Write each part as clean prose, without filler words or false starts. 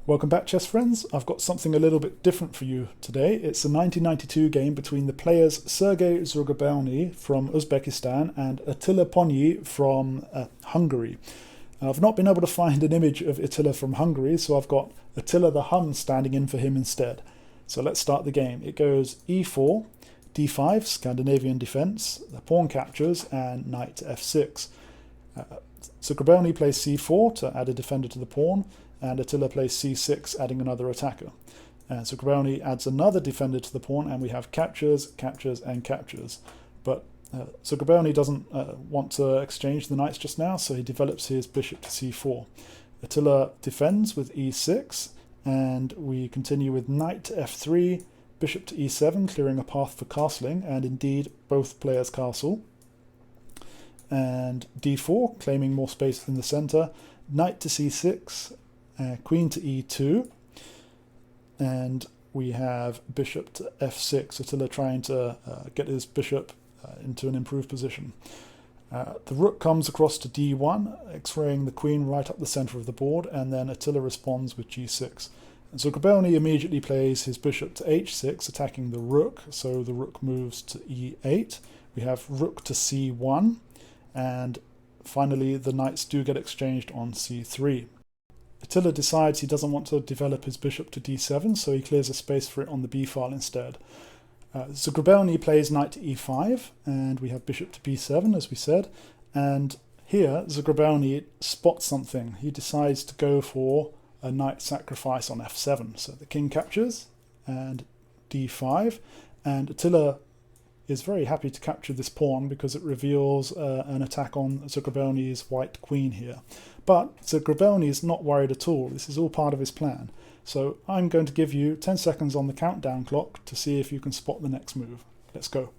Welcome back, chess friends. I've got something a little bit different for you today. It's a 1992 game between the players Sergey Zagrebelny from Uzbekistan and Attila Ponyi from Hungary. I've not been able to find an image of Attila from Hungary, so I've got Attila the Hun standing in for him instead. So let's start the game. It goes e4, d5, Scandinavian defense, the pawn captures, and knight to f6. Zagrebelny plays c4 to add a defender to the pawn, and Attila plays c6, adding another attacker. And Zagrebelny adds another defender to the pawn, and we have captures, captures, and captures. But Zagrebelny doesn't want to exchange the knights just now, so he develops his bishop to c4. Attila defends with e6, and we continue with knight to f3, bishop to e7, clearing a path for castling, and indeed both players castle. And d4, claiming more space in the center, knight to c6, queen to e2, and we have bishop to f6, Attila trying to get his bishop into an improved position. The rook comes across to d1, x-raying the queen right up the center of the board, and then Attila responds with g6. And so Zagrebelny immediately plays his bishop to h6, attacking the rook, so the rook moves to e8. We have rook to c1, and finally the knights do get exchanged on c3. Attila decides he doesn't want to develop his bishop to d7, so he clears a space for it on the b file instead. Zagrebelny plays knight to e5, and we have bishop to b7, as we said. And here, Zagrebelny spots something. He decides to go for a knight sacrifice on f7. So the king captures, and d5, and Attila is very happy to capture this pawn because it reveals an attack on Zagrebelny's white queen here. But Zagrebelny is not worried at all. This is all part of his plan. So I'm going to give you 10 seconds on the countdown clock to see if you can spot the next move. Let's go.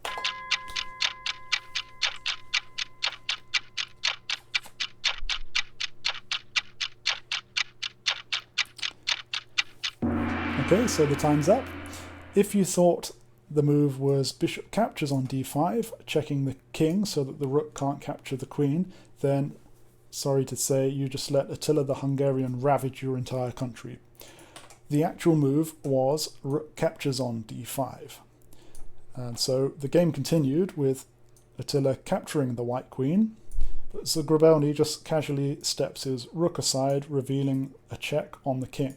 Okay, so the time's up. If you thought the move was bishop captures on d5, checking the king so that the rook can't capture the queen, then sorry to say you just let Attila the Hungarian ravage your entire country. The actual move was rook captures on d5. And so the game continued with Attila capturing the white queen, but Zagrebelny just casually steps his rook aside, revealing a check on the king.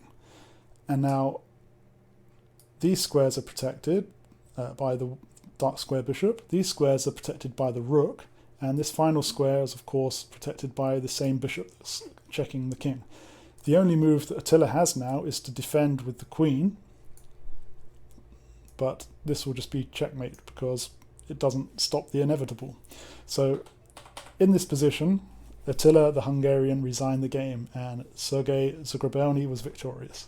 And now these squares are protected by the dark square bishop. These squares are protected by the rook, and this final square is of course protected by the same bishop that's checking the king. The only move that Attila has now is to defend with the queen, but this will just be checkmate because it doesn't stop the inevitable. So in this position, Attila the Hungarian resigned the game, and Sergey Zagrebelny was victorious.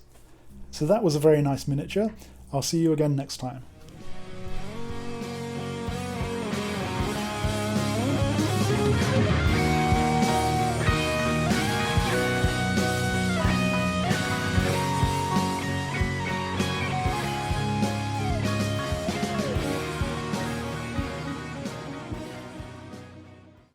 So that was a very nice miniature. I'll see you again next time.